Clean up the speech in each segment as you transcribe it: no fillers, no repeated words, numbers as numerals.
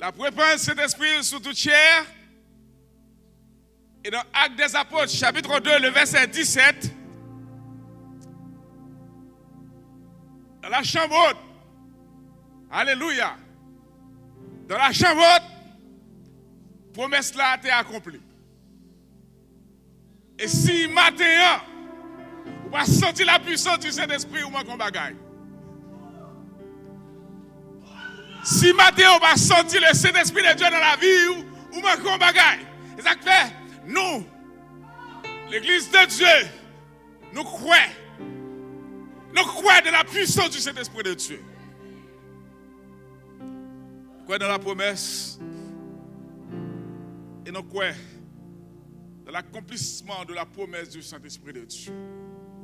La réponse de Saint-Esprit sur toute chair. Et dans Actes des Apôtres, chapitre 2, le verset 17, dans la chambre haute, alléluia, dans la chambre haute, promesse là a été accomplie. Et si matin, vous va sentir la puissance du Saint-Esprit ou manquons bagaille. Si matin, on va sentir le Saint-Esprit de Dieu dans la vie ou manquons bagaille. Et ça fait, nous, l'Église de Dieu, nous croyons de la puissance du Saint-Esprit de Dieu. Nous croyons dans la promesse et nous croyons dans l'accomplissement de la promesse du Saint-Esprit de Dieu.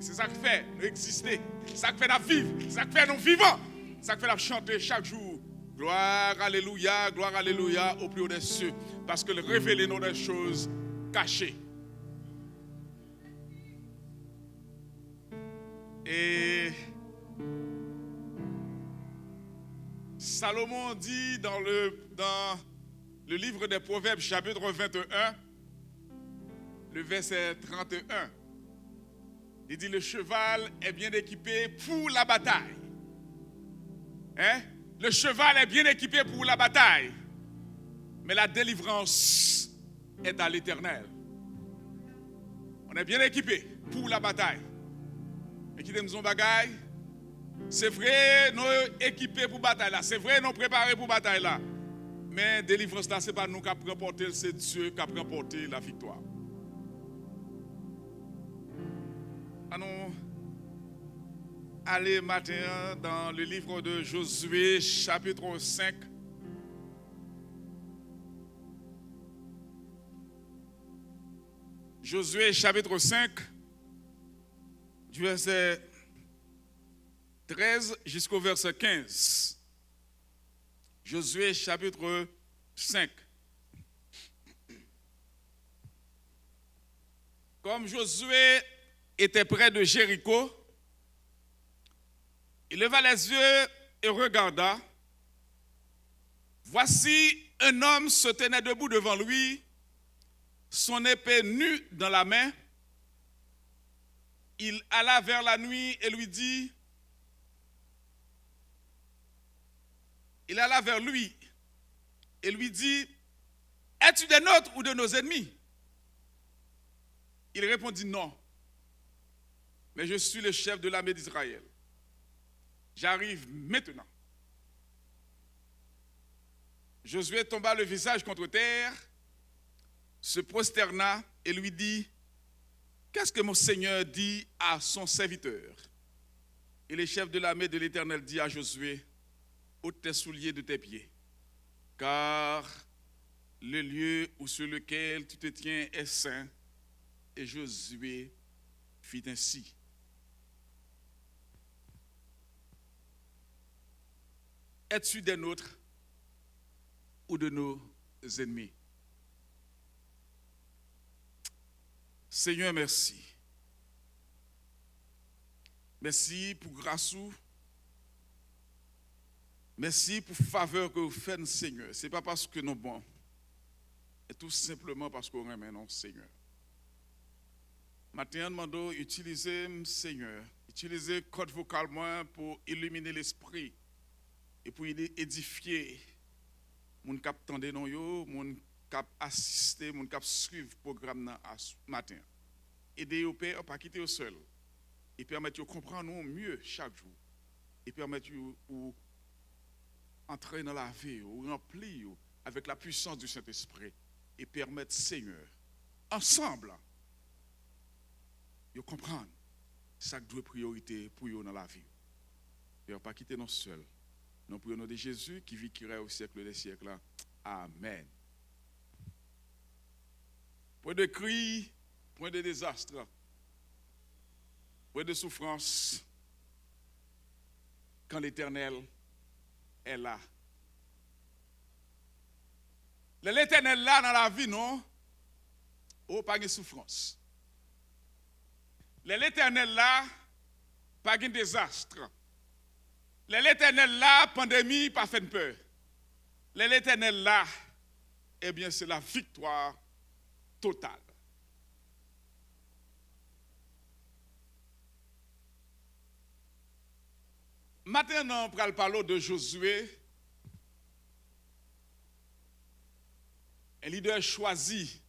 C'est ça qui fait nous exister, c'est ça qui fait nous vivre, c'est ça qui fait nous vivants, c'est ça qui fait nous chanter chaque jour. Gloire, alléluia, au plus haut des cieux, parce que le révéler nous des choses cachées. Et Salomon dit dans le livre des Proverbes, chapitre 21, le verset 31, il dit le cheval est bien équipé pour la bataille. Hein? Le cheval est bien équipé pour la bataille, mais la délivrance est à l'Éternel. On est bien équipé pour la bataille. Et qui nous ont bagaille, c'est vrai, nous équipés pour la bataille là, c'est vrai, nous préparés pour la bataille là. Mais délivrance là, ce n'est pas nous qui avons remporté, c'est Dieu qui a remporté la victoire. Allons aller matin dans le livre de Josué, chapitre 5. Josué, chapitre 5, du verset 13 jusqu'au verset 15. Josué, chapitre 5. Comme Josué était près de Jéricho, il leva les yeux et regarda. Voici un homme se tenait debout devant lui, son épée nue dans la main. Il alla vers la nuit et lui dit, es-tu des nôtres ou de nos ennemis? Il répondit non, mais je suis le chef de l'armée d'Israël. J'arrive maintenant. Josué tomba le visage contre terre, se prosterna et lui dit, qu'est-ce que mon Seigneur dit à son serviteur? Et le chef de l'armée de l'Éternel dit à Josué, ôte tes souliers de tes pieds, car le lieu où sur lequel tu te tiens est saint. Et Josué fit ainsi. Es-tu des nôtres ou de nos ennemis? Seigneur, merci. Merci pour grâce. Merci pour faveur que vous faites, Seigneur. Ce n'est pas parce que nous sommes bons, mais tout simplement parce qu'on remet non, Seigneur. Maintenant, nous demandons d'utiliser, Seigneur, utiliser code vocal pour illuminer l'esprit et pour édifier les gens qui attendent nous, les gens qui assistent, les gens qui suivent le programme ce matin. Aidez-vous, Père, pas quitter seul. Et permettre de comprendre mieux chaque jour. Et permettre de entrer dans la vie, ou remplir avec la puissance du Saint-Esprit. Et permettre, Seigneur, ensemble, de comprendre ça doit priorité pour eux dans la vie. Et pas quitter nous seuls. Nous prions au nom de Jésus qui vit, qui règne au siècle des siècles. Amen. Point de cri, point de désastre, point de souffrance, quand l'Éternel est là. L'Éternel là dans la vie, non? Oh, pas de souffrance. L'Éternel là, pas de désastre. L'Éternel là, pandémie, pas fait peur. l'Éternel là, eh bien c'est la victoire totale. Maintenant, on va parler de Josué, un leader choisi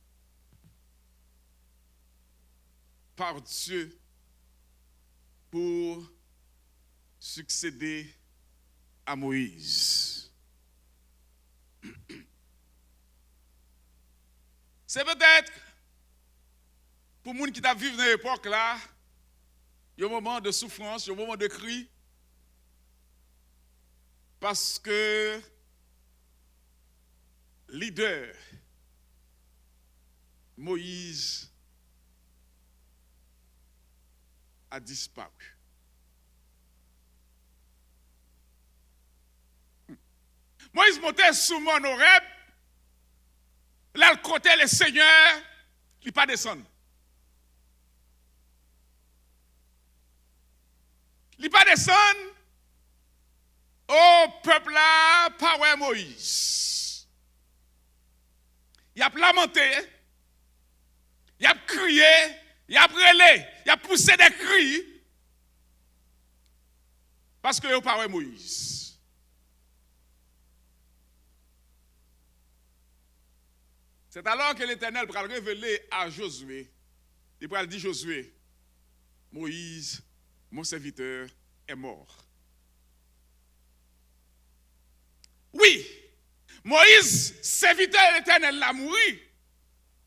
par Dieu pour succéder à Moïse. C'est peut-être pour les gens qui vivent dans l'époque là, il y a un moment de souffrance, il y a un moment de cri, parce que leader Moïse a disparu. Moïse montait sous mon Horeb, là, le côté le Seigneur, il n'est pas descendu. Il n'est pas descendu au peuple là, par ouais Moïse. Il a lamenté, il a crié, il a brûlé, il a poussé des cris, parce que il par ouais Moïse. C'est alors que l'Éternel va révéler à Josué, il va dire Josué, Moïse, mon serviteur, est mort. Oui, Moïse, serviteur de l'Éternel, l'a mouru,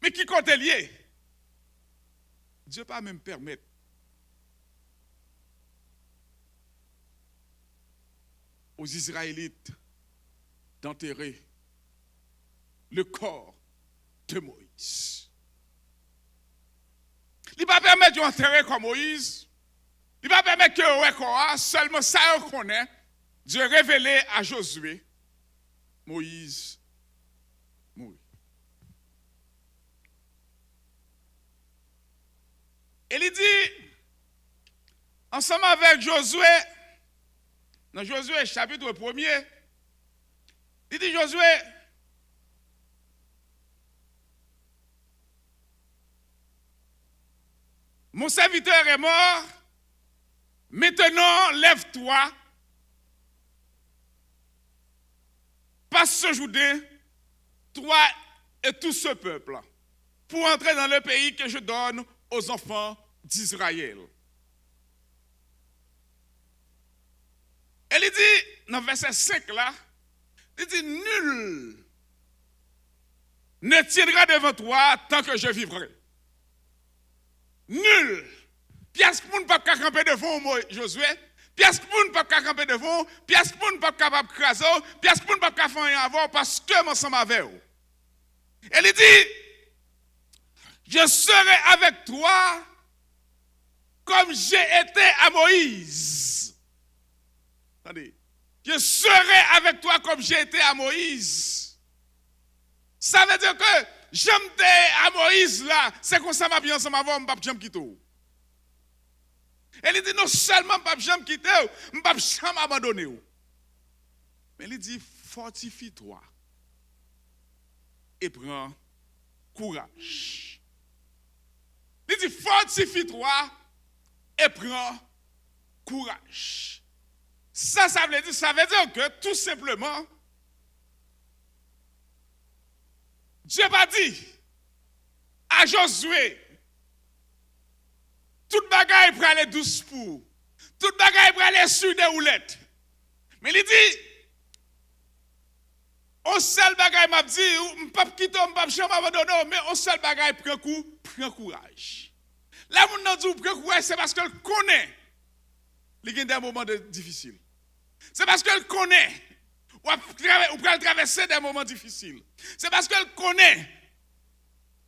mais qui compte lié? Dieu pas même permettre aux Israélites d'enterrer le corps de Moïse. Il ne va pas permettre d'enterrer comme Moïse. Il ne va pas permettre que seulement ça on connaît. Dieu révélé à Josué, Moïse mourit. Et il dit, ensemble avec Josué, dans Josué chapitre 1er, il dit Josué, mon serviteur est mort, maintenant lève-toi, passe ce Jourdain, toi et tout ce peuple, pour entrer dans le pays que je donne aux enfants d'Israël. Et il dit, dans verset 5 là, il dit, nul ne tiendra devant toi tant que je vivrai. Nul. Pièce pour ne pas camper devant moi, Josué. Pièce pour ne pas camper devant. Pièce pour ne pas capable de craser. Pièce pour ne pas faire rien avant parce que moi ensemble avec vous. Elle dit, je serai avec toi comme j'ai été à Moïse. Attendez. Je serai avec toi comme j'ai été à Moïse. Ça veut dire que j'aime à Moïse là, c'est comme ça m'a bien ensemble avant, je ne vais pas quitter. Elle dit non seulement je ne vais pas quitter, je ne vais jamais abandonner. Mais elle dit fortifie-toi et prends courage. Elle dit fortifie-toi et prends courage. Ça veut dire que tout simplement, Dieu m'a dit à Josué, toute bagaille pour aller douce pour, toute bagaille pour aller sur des roulettes. Mais il dit, au seul bagaille m'a dit, je ne peux pas quitter, je ne peux pas jamais abandonner, mais au seul bagaille prends courage. Là, mon dit prends courage, c'est parce qu'elle connaît les des moments difficiles. C'est parce qu'elle connaît ou peut traverser des moments difficiles. C'est parce qu'elle connaît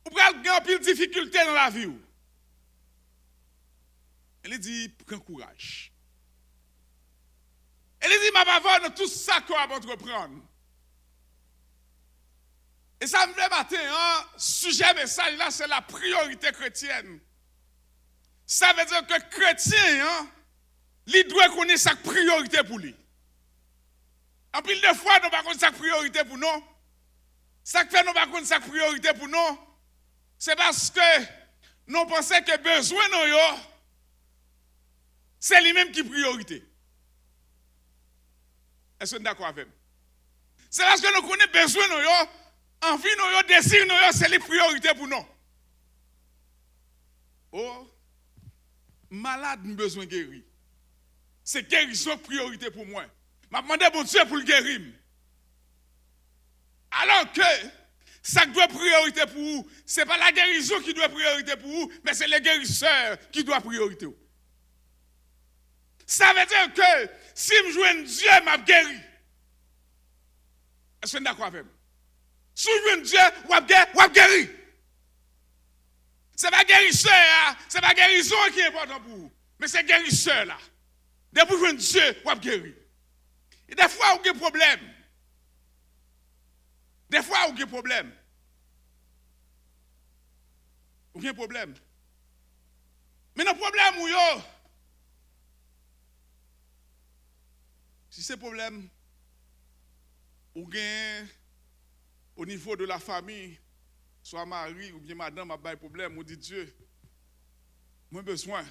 ou peut avoir pile de difficultés dans la vie. Elle dit, prends courage. Elle dit, ma papa, dans tout ça qu'on va entreprendre. Et ça me fait matin, sujet message là, c'est la priorité chrétienne. Ça veut dire que chrétien, il doit connaître sa priorité pour lui. En pile de fois, nous ne savons pas priorité pour nous. Ça fait nous ne savons pas priorité pour nous. C'est parce que nous pensons que besoin nous, c'est lui-même qui est priorité. Est-ce que vous êtes d'accord avec moi? C'est parce que nous connaissons besoin nous, envie nous, désir nous, c'est les priorités pour nous. Oh, malade, nous besoin de guérir. C'est guérison priorité pour moi. Je demande bon Dieu pour le guérir. Alors que ça doit priorité pour vous, ce n'est pas la guérison qui doit priorité pour vous, mais c'est le guérisseur qui doit priorité. Ça veut dire que si je joue Dieu, m'a guéri. Est-ce que vous êtes d'accord avec moi? Si je joue Dieu, vous guéri. Ce n'est pas guérisseur, ce n'est pas guérison qui est important pour vous, mais c'est guérisseur là. Dès que vous jouez Dieu, vous guéri. Et des fois, vous avez des problèmes. Des fois, vous avez des problèmes. Vous avez des problèmes. Mais le problème, où yo, si c'est problème, ou bien au niveau de la famille, soit mari ou bien madame a pas de problème, on dit Dieu, moi j'ai besoin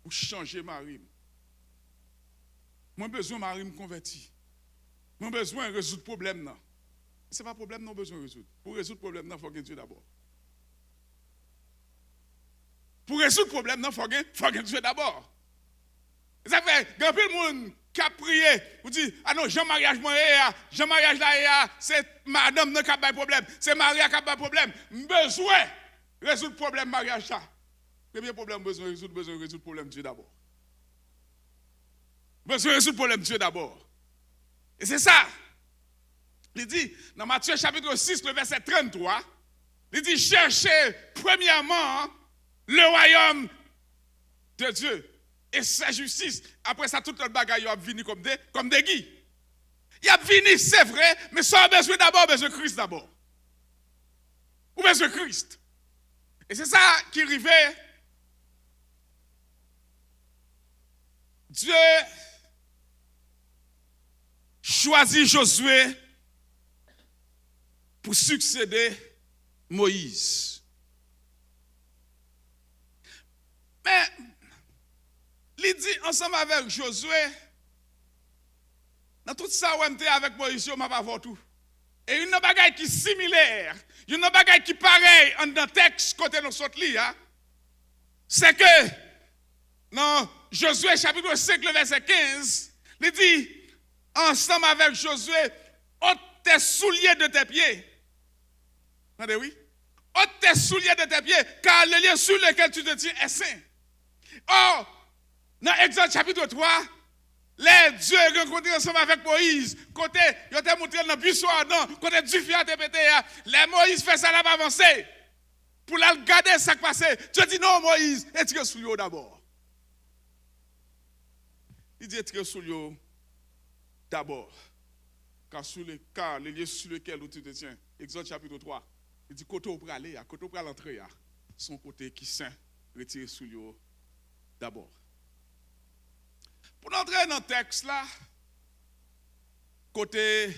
pour changer mari. Moi j'ai besoin de mari me convertir. Moi j'ai besoin de résoudre le problème. Ce n'est pas un problème, non besoin de résoudre. Pour résoudre le problème, il faut que Dieu d'abord. Pour résoudre le problème, il faut que Dieu d'abord. Ça fait, grand peu de monde qui a prié, vous dit, ah non, Jean-mariage, Jean-mariage là, c'est madame qui a pas de problème, c'est Maria qui a pas de problème. Besoin de résoudre le problème mariage ça. Premier problème, besoin de résoudre le problème Dieu d'abord. Besoin de résoudre le problème Dieu d'abord. Et c'est ça. Il dit, dans Matthieu chapitre 6, le verset 33, il dit, cherchez premièrement le royaume de Dieu et sa justice. Après ça, toute notre bagaille a venu comme des guides. Il a venu, c'est vrai, mais ça a besoin d'abord, besoin de Christ d'abord. Ou besoin de Christ. Et c'est ça qui arrivait. Dieu choisit Josué pour succéder Moïse. Mais, il dit ensemble avec Josué, dans tout ça, on était avec Moïse, on m'a pas vu tout. Et une bagaille qui est similaire, une bagaille qui est pareille en dans le texte côté nous sorte là, c'est que dans Josué chapitre 5, le verset 15, il dit, ensemble avec Josué, ôte tes souliers de tes pieds. Entendez, oui? Ôte tes souliers de tes pieds, car le lieu sur lequel tu te tiens est saint. Or, dans Exode chapitre 3, les dieux rencontrés ensemble avec Moïse, côté, ils ont montré dans le buisson ardent, côté du fiat et pété, les Moïse fait ça là pour avancer, pour la regarder ce qui passe. Dieu dit non, Moïse, étire sous l'eau d'abord. Il dit étire sous l'eau d'abord, car le lieu sur lequel tu te tiens, Exode chapitre 3, il dit côté où pour aller, côté où pour l'entrée, son côté qui saint, retire sous l'eau d'abord. Pour entrer dans le texte là, côté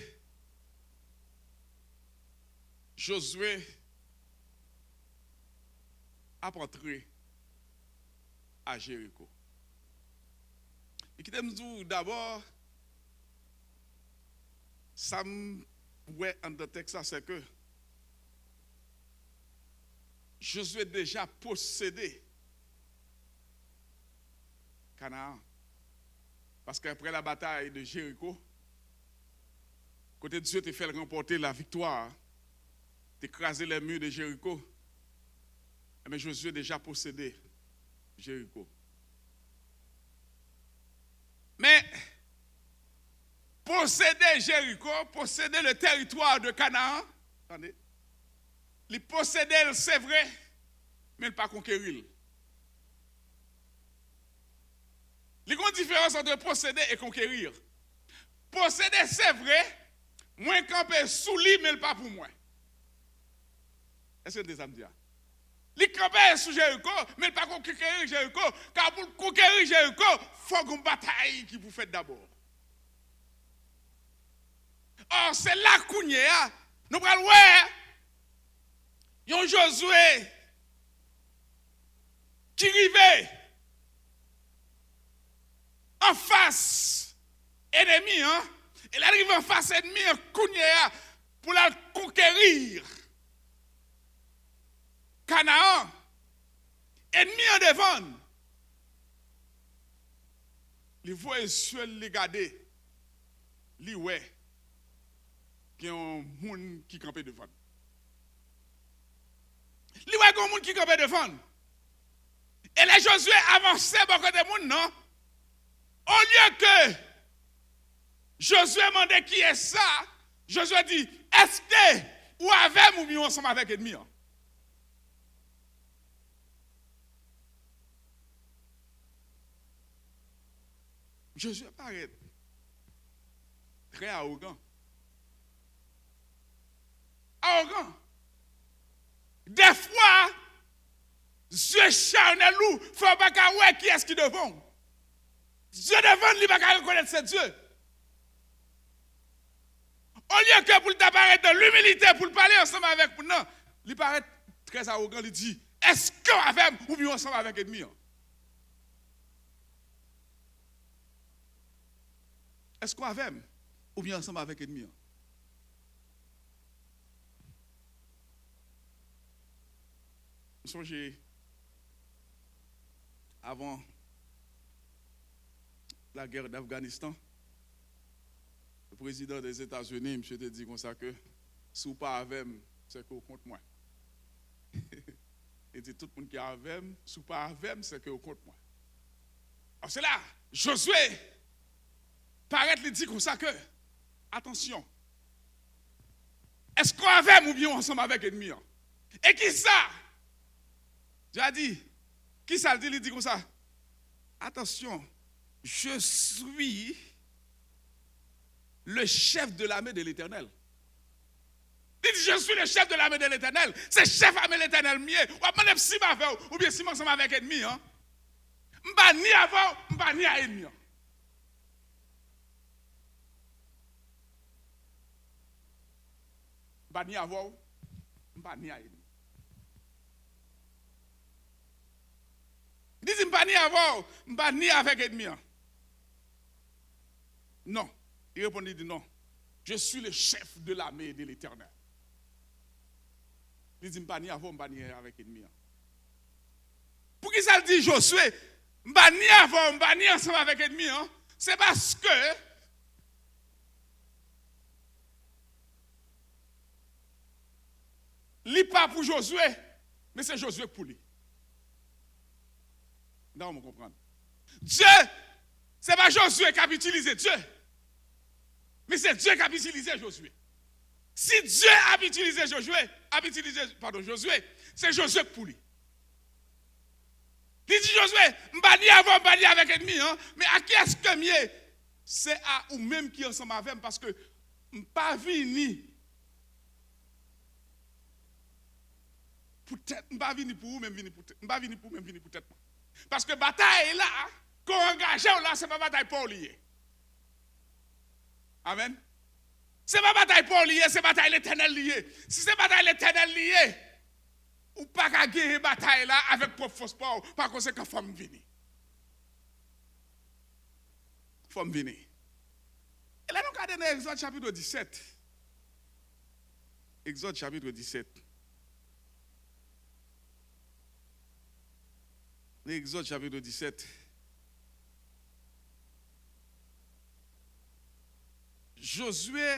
Josué a entré à Jéricho. Et qui t'aime dire d'abord, ça me ouais dans le texte là, c'est que Josué déjà possédé Canaan. Parce qu'après la bataille de Jéricho, côté Dieu t'a fait remporter la victoire, t'écraser les murs de Jéricho, mais Josué déjà possédé Jéricho. Mais posséder Jéricho, posséder le territoire de Canaan, attendez, il posséder, c'est vrai, mais il ne pas conquérir. Il y a une différence entre posséder et conquérir. Posséder, c'est vrai, moi camper sous lui, mais pas pour moi. Est-ce que vous avez dit? Il camper sous Jéricho, mais pas conquérir Jéricho, car pour conquérir Jéricho, il faut une bataille qui vous fait d'abord. Or, c'est là qu'on y est. Nous prenons, ouais, yon Josué qui arrivait en face ennemi, hein? Il arrive en face ennemi, pour la conquérir. Canaan, ennemi en devant. Les voix sur les garder, les ouais, qui ont un monde qui campait devant. Les ouais, qui ont un monde qui campait devant. Et les Josué avançaient beaucoup de monde, non? Au lieu que Josué demandait qui est ça, Josué dit, est-ce que ou avec ou bien ensemble avec l'ennemi? Josué paraît très arrogant. Arrogant. Des fois, Dieu charnel ou faut pas voir qui est-ce qui devant. Dieu devant lui pas reconnaître c'est Dieu. Au lieu que pour t'apparaître de l'humilité pour parler ensemble avec nous, non, il paraît très arrogant, il dit est-ce qu'on avec ou bien ensemble avec l'ennemi? Est-ce qu'on avec ou bien ensemble avec l'ennemi? Songez avant la guerre d'Afghanistan, le président des États-Unis, monsieur, te dit comme ça que si vous pas avec, c'est que vous contre moi. Il dit tout le monde qui est avec, si vous pas avec, c'est que vous contre moi. Alors c'est là, Josué paraît lui dit comme ça que, attention, est-ce qu'on avec ou bien ensemble avec l'ennemi? Et qui ça? Dieu a dit, qui ça le dit? Il dit comme ça, attention, je suis le chef de l'armée de l'Éternel. Il dit, je suis le chef de l'armée de l'Éternel. C'est chef armée de l'Éternel mieux. Ou bien si ensemble avec l'ennemi. Je ne vais ni avant, je ne vais ni à l'ennemi. Je ne vais ni avant, je ne vais ni à l'ennemi. Il dit, je ne vais ni avant, je ne vais ni avec l'ennemi. Non. Il répond, il dit non. Je suis le chef de l'armée de l'Éternel. Il dit, je ne vais ni avant, je ne vais ni avec l'ennemi. Pour qui ça le dit Josué? Je ne vais ni avant, je ne vais ni ensemble avec l'ennemi. C'est parce que il n'est pas pour Josué, mais c'est Josué pour lui. Non, on comprend. Dieu, ce n'est pas Josué qui a utilisé Dieu. Mais c'est Dieu qui a utilisé Josué. Si Dieu a utilisé Josué, c'est Josué pour lui. Il dit Josué, je ne vais pas avant, je ne vais pas avec l'ennemi, mais à qui est-ce que mieux? C'est à ou même qui ensemble avec parce que je ne pas venu. Peut-être, je ne pas venu pour vous, même venu pour tête. Je ne pas venu pour même venu pour tête. Parce que bataille est là, qu'on engage là, ce n'est pas bataille pour lier. Amen. Ce n'est pas bataille pour lier, c'est bataille l'éternel lié. Si c'est bataille l'éternel lié, ou pas qu'à gagner bataille là avec propre force sport, par conséquent, il faut me venir. Il faut me venir. Et là, nous regardons dans Exode chapitre 17. Exode chapitre 17. Exode chapitre 17. Josué,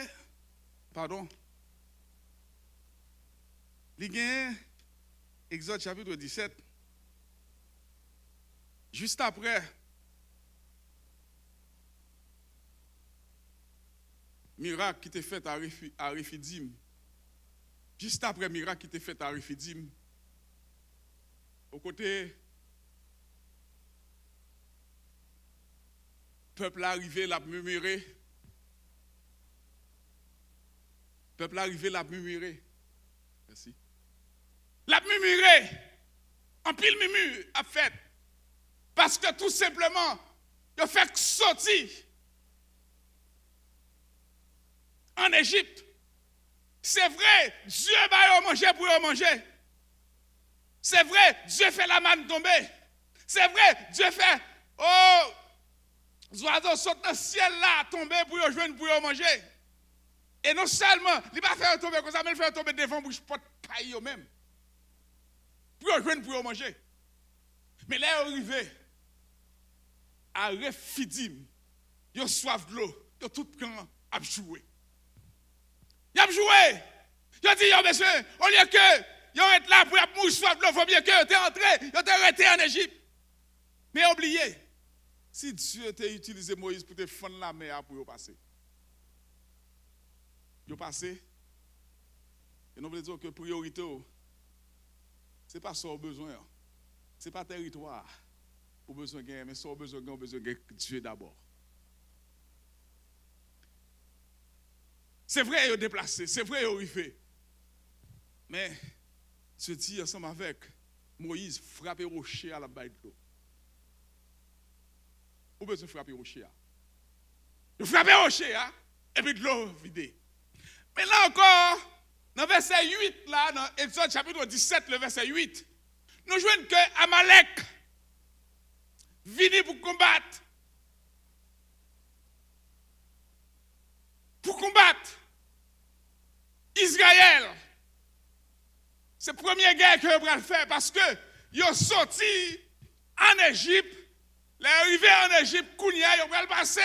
pardon, il gagne Exode chapitre 17. Juste après, miracle qui était fait à Rephidim. Juste après miracle qui était fait à Rephidim. Au côté peuple arrivé, l'a murmuré. Peuple arrivé, l'a murmuré. Merci. L'a murmuré. En pile murmure a fait. Parce que tout simplement, il a fait sortir en Égypte. C'est vrai, Dieu va manger pour manger. C'est vrai, Dieu fait la manne tomber. C'est vrai, Dieu fait, les oiseaux sautent dans le ciel là, tomber pour joindre, pour manger. Et non seulement, il ne va pas faire tomber comme ça, mais il fait tomber devant bouche porte paille même. Pour joindre, pour manger. Mais là, il est arrivé à Refidim. Il a soif de l'eau. Il a tout camp à jouer. Il a joué. Il a dit, monsieur, au lieu que il est là pour mourir soif de l'eau, il faut bien que tu es entré, il est arrêté en Égypte. Mais oubliez, si Dieu t'a utilisé Moïse pour te fendre la mer pour passer. Vous passez. Et nous voulons dire que priorité, ce n'est pas ça au besoin. Ce n'est pas territoire au besoin de gagner, mais ça au besoin de Dieu d'abord. C'est vrai, il est déplacé, c'est vrai, il est arrivé. Mais Dieu dit ensemble avec Moïse, frapper rocher à la baille de l'eau. Où besoin de frapper rocher? Il frappe rocher, et puis de l'eau vidée. Mais là encore, dans le verset 8, là, dans Exode chapitre 17, le verset 8, nous jouons que Amalek vient pour combattre. Pour combattre Israël. C'est la première guerre que vous allez faire parce que ils sont sortis en Égypte. Les arrivés en Égypte, Kounia, ils vont passer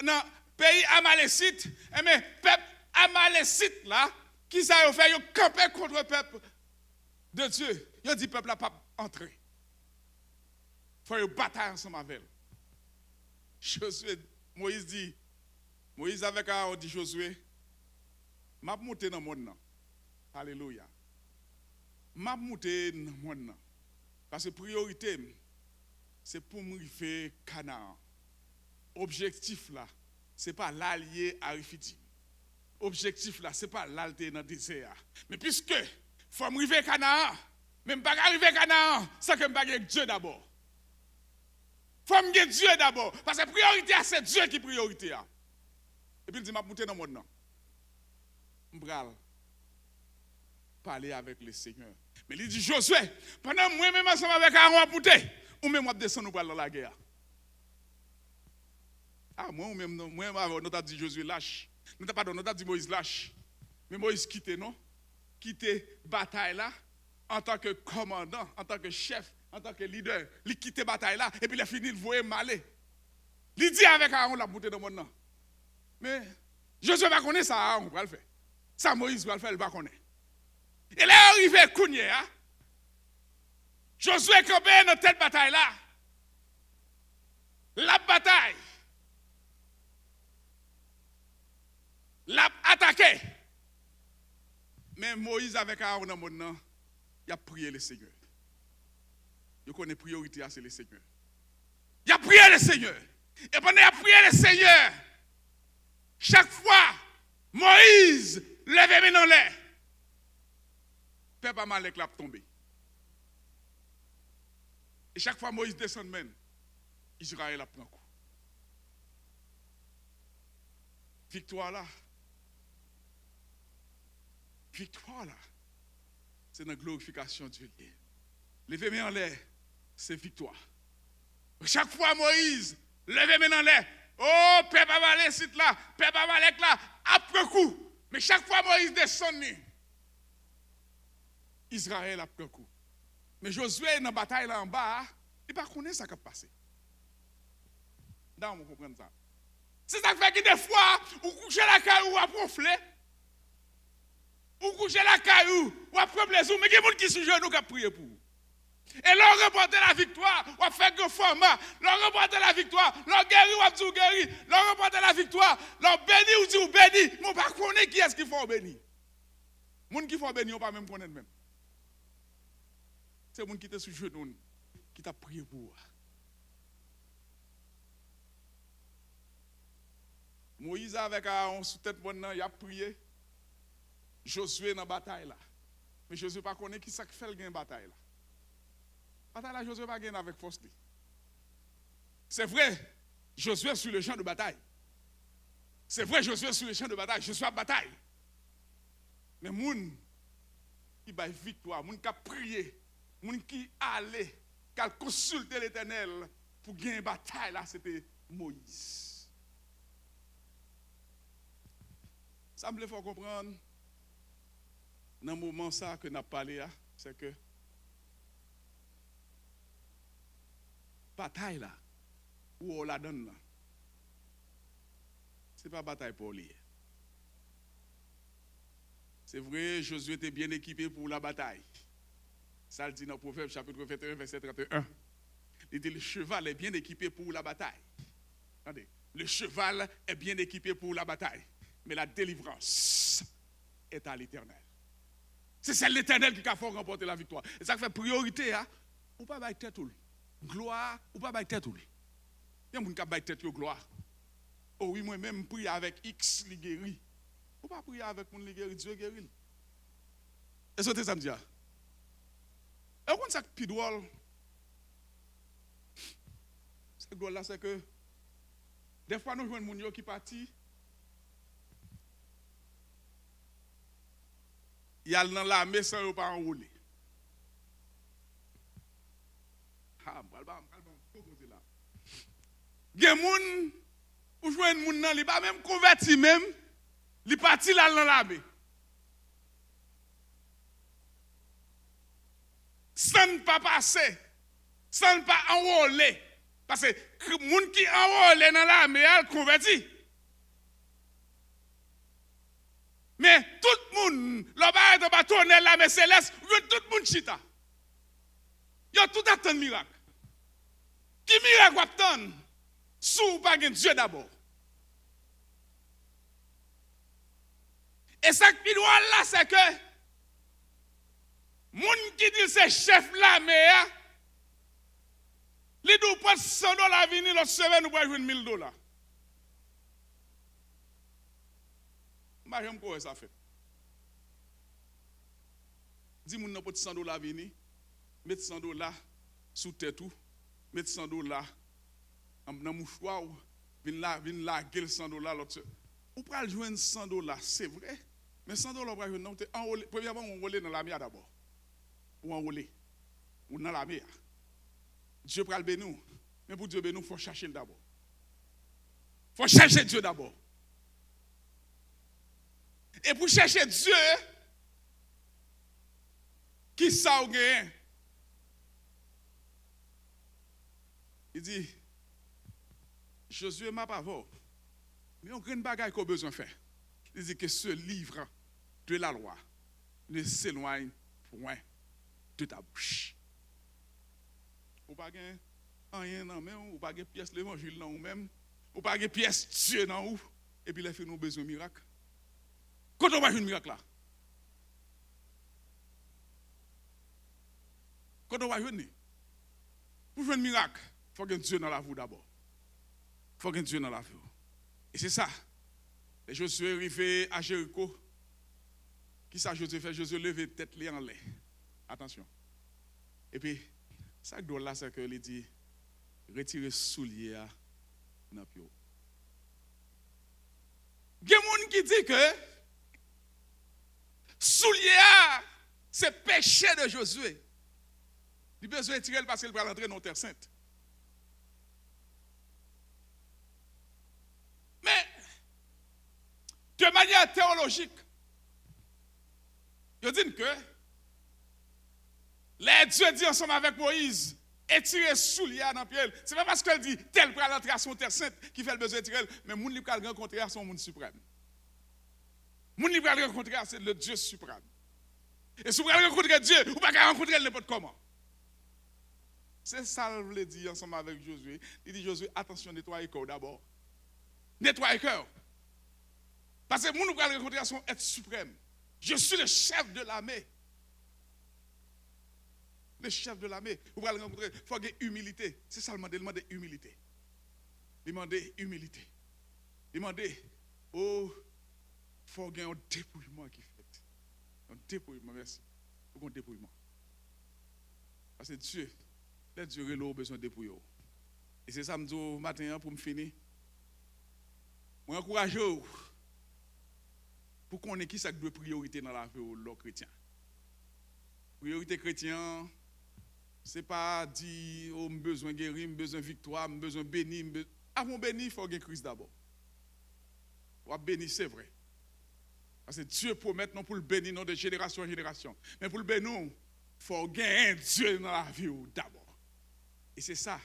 dans le pays amalécite. Mais le peuple amalécite, là, qui ça a fait? Ils ont campé contre le peuple de Dieu. Ils ont dit, le peuple n'a pas entré. Il faut une bataille ensemble avec elle. Josué, Moïse dit, Moïse avec Aaron dit Josué, m'a monté dans le monde. Alléluia. M'a monté dans le monde. Parce que priorité, c'est pour me faire Canaan. Objectif là, ce n'est pas l'allié à Refidim. Objectif là, ce n'est pas l'allié dans le désert. Mais puisque il faut me arriver Canaan, même pas arriver Canaan, sans que je me Dieu d'abord. Il faut me dire Dieu d'abord. Parce que priorité, c'est Dieu qui est priorité. Et puis il dit, m'a monté dans le monde. Je vais parler avec le Seigneur. Mais il dit, Josué, pendant que moi-même ensemble avec Aaron, ou même moi descendre nous dans la guerre. Ah, moi-même, nous avons dit Josué lâche. Nous avons dit Moïse lâche. Mais Moïse quitte, non? Quitte bataille là, en tant que commandant, en tant que chef, en tant que leader. Il quitte bataille là, et puis il a fini de voir m'aller. Il dit avec Aaron, la bouteille dans mon nom. Mais Josué va connaître ça, Aaron va le faire. Ça, Moïse va le faire, il va connaître. Et là, arrivé à Kounia, Josué campé dans cette bataille-là. La bataille. L'a attaqué. Mais Moïse avec Aaron dans le monde, il a prié le Seigneur. Il connaît priorité, c'est le Seigneur. Il a prié le Seigneur. Et pendant qu'il a prié le Seigneur, chaque fois, Moïse levait les mains dans l'air. Peuple Amalek l'a tombé. Et chaque fois Moïse descend même, Israël a pris un coup. Victoire là, c'est une glorification de Dieu. Lever les mains en l'air, c'est victoire. Chaque fois Moïse levait les mains en l'air, oh, peuple Amalek là, peuple Amalek là, après coup. Mais chaque fois Moïse descend, Israël a pris un coup. Mais Josué, dans la bataille là en bas, il ne connaît pas ce qui a passé. Dans on comprend ça. C'est ça qui fait que des fois, vous couchez la caillou à profler. Vous couchez la caillou ou à prendre les mais il y a des gens qui sont genoux qui ont prié pour vous. Et leur remporter la victoire, ou à faire un format, leur remporter la victoire, leur guérir ou à dire guérir, leur remporter la victoire, leur bénir ou dire bénir. Mais on ne connaît pas qui est-ce qu'il faut bénir. Les gens qui font bénir, on ne peut pas même connaître même. C'est les gens qui étaient sous genou, qui t'a prié pour vous. Moïse avec Aaron sous tête bonne, il a prié. Josué dans la bataille là. Mais Josué ne connaît pas qui ça fait la bataille là. La bataille là, Josué va gagner avec force. C'est vrai, Josué sur le champ de bataille. C'est vrai, je suis sur le champ de bataille, je suis à bataille. Mais moun qui va victoire, moun qui a prié, moun qui allait, qui a consulté l'Éternel pour gagner une bataille, là, c'était Moïse. Ça me faut comprendre, dans le moment ça que nous avons parlé, c'est que bataille là, où on la donne là, ce n'est pas bataille pour lui. C'est vrai, Josué était bien équipé pour la bataille. Ça le dit dans Proverbe chapitre 21, verset 31. Il dit le cheval est bien équipé pour la bataille. Attendez, le cheval est bien équipé pour la bataille. Mais la délivrance est à l'Éternel. C'est l'Éternel qui a fait remporter la victoire. Et ça fait priorité, hein? Ou pas bailler tête tout. Gloire, ou pas bailler tête tout. Il y a des gens qui bailler tête gloire. Oh oui, moi-même, prier avec X, li guéri. Ou pas prier avec mon li guéri, Dieu guéri. Et ça, c'est ça me dit. Et on ça qui drôle. Ce drôle là, c'est que des fois, nous jouons des gens qui partent. Il y a dans l'armée sans ne pas enrouler. Ah, il y a des gens qui jouent des gens, ils pas même converti même, ils partent là dans l'armée. Sans ne pas passer, sans ne pas enrôler. Parce que les gens qui enrôlent dans l'armée, ils sont convertis. Mais tout le monde, le barre de bâtonnet, l'armée céleste, tout le monde chita. Il y a tout attend miracle. Qui miracle attend? Sous pas Dieu d'abord. Et ça qui doit là, c'est que moun qui dit c'est chef l'armée, il doit prendre $100 venir l'autre semaine, nous pouvons jouer $1000. Je ne sais pas ça fait. Dis moun nan pot $100 venir, mettre $100 sous tête tout, mettre $100 dans mouchoir, vin la gueule $100 l'autre. Ou pral joindre $100, c'est vrai, mais $100 pral joindre non, enrôler. Premièrement, on enrôler dans la mer d'abord. Ou enrôler. Ou dans la mer. Dieu pral bénir, mais pour Dieu bénir, il faut chercher d'abord. Il faut chercher Dieu d'abord. Et pour chercher Dieu, qui ça ou gagne? Il dit, Josué m'a pas vu, mais on a une bagaille qu'on a besoin de faire. Il dit que ce livre de la loi ne s'éloigne point de ta bouche. Ou pas gagner rien dans même, ou pas gagner pièce l'évangile dans ou même, ou pas gagner pièce Dieu dans ou, et puis il fait nous besoin de miracle. Quand on va jouer un miracle là? Quand on va jouer, pour jouer un miracle, il faut que Dieu dans la vie d'abord. Il faut que Dieu dans la vie. Et c'est ça. Et Josué arrivé à Jéricho. Qui ça Josué fait? Josué lever tête en l'air. Attention. Et puis, ça que là, c'est que il dit, retirer soulier dans le pied. Il y a des gens qui disent que soulier, c'est péché de Josué. Il a besoin de tirer parce qu'il va rentrer dans la terre sainte. Mais, de manière théologique, il dit que les dieux dit ensemble avec Moïse, et tirer soulier dans le pied. Ce n'est pas parce qu'elle dit tel pour rentrer à son terre sainte qui fait le besoin de tirer, mais moun li pral rencontrer à son monde suprême. Moun li pral rencontrer c'est le Dieu suprême. Et si vous pral rencontrer Dieu, vous ne pouvez pas rencontrer n'importe comment. C'est ça que je voulais dire ensemble avec Josué. Il dit Josué, attention, nettoyez le cœur d'abord. Nettoyez le cœur. Parce que nous allons rencontrer son être suprême. Je suis le chef de l'armée. Le chef de l'armée. Vous allez rencontrer, il faut avoir humilité. C'est ça le demander humilité. Demander humilité. Demander, oh, il faut avoir un dépouillement qui fait. Un dépouillement, merci. Il faut un dépouillement. Parce que Dieu, les dieux ont besoin de dépouiller. Et c'est ça que je dis matin pour me finir. Je encourage pour qu'on ait qui ça de priorité dans la vie de chrétien. Priorité chrétien, ce n'est pas dire oh, j'ai besoin de guérir, j'ai besoin de victoire, j'ai besoin de bénir. Avant de bénir, il faut gagner Christ d'abord. Pour bénir, c'est vrai. Parce que Dieu promet non pour le bénir, non de génération en génération. Mais pour le bénir, il faut gagner Dieu dans la vie d'abord. Et c'est ça,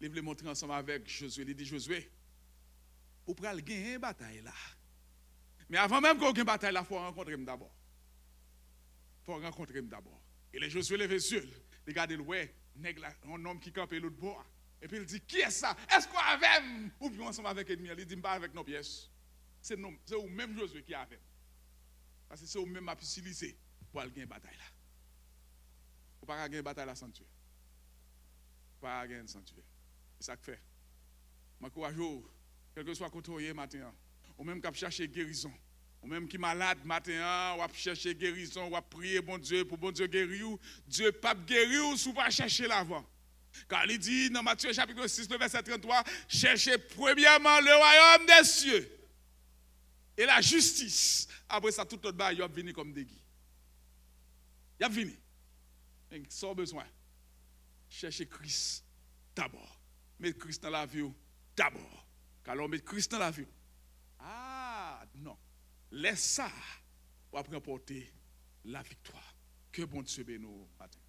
il voulait montrer ensemble avec Josué. Il dit Josué, vous pouvez gagner une bataille là. Mais avant même qu'on gagne une bataille là, il faut rencontrer d'abord. Il faut rencontrer d'abord. Et les Josué levé les yeux. Regardez le ouais, un homme qui campe l'autre bord. Et puis il dit, qui est ça? Est-ce qu'on avait ou bien ensemble avec l'ennemi? Il dit, pas avec nos pièces. C'est au même Josué qui avait. Parce que c'est au même utilisé pour aller gagner une bataille là. Vous ne pouvez pas gagner une bataille là sans tuer. Vous ne pouvez pas gagner sans tuer. C'est ça que fait. Je courage, quel que soit côté matin, ou même qui chercher guérison. Ou même qui est malade matin, ou chercher guérison, ou prier bon Dieu pour bon Dieu guérir. Dieu pas guérir ou pas chercher l'avant. Car il dit dans Matthieu chapitre 6, le verset 33, cherchez premièrement le royaume des cieux et la justice. Après ça, tout autre bail, il va venir comme des guides. Il va venir. Sans besoin. Cherchez Christ d'abord. Mettez Christ dans la vie d'abord. Car l'on met Christ dans la vie. Ah, non. Laisse ça pour remporter la victoire. Que bon Dieu bénisse nous matin.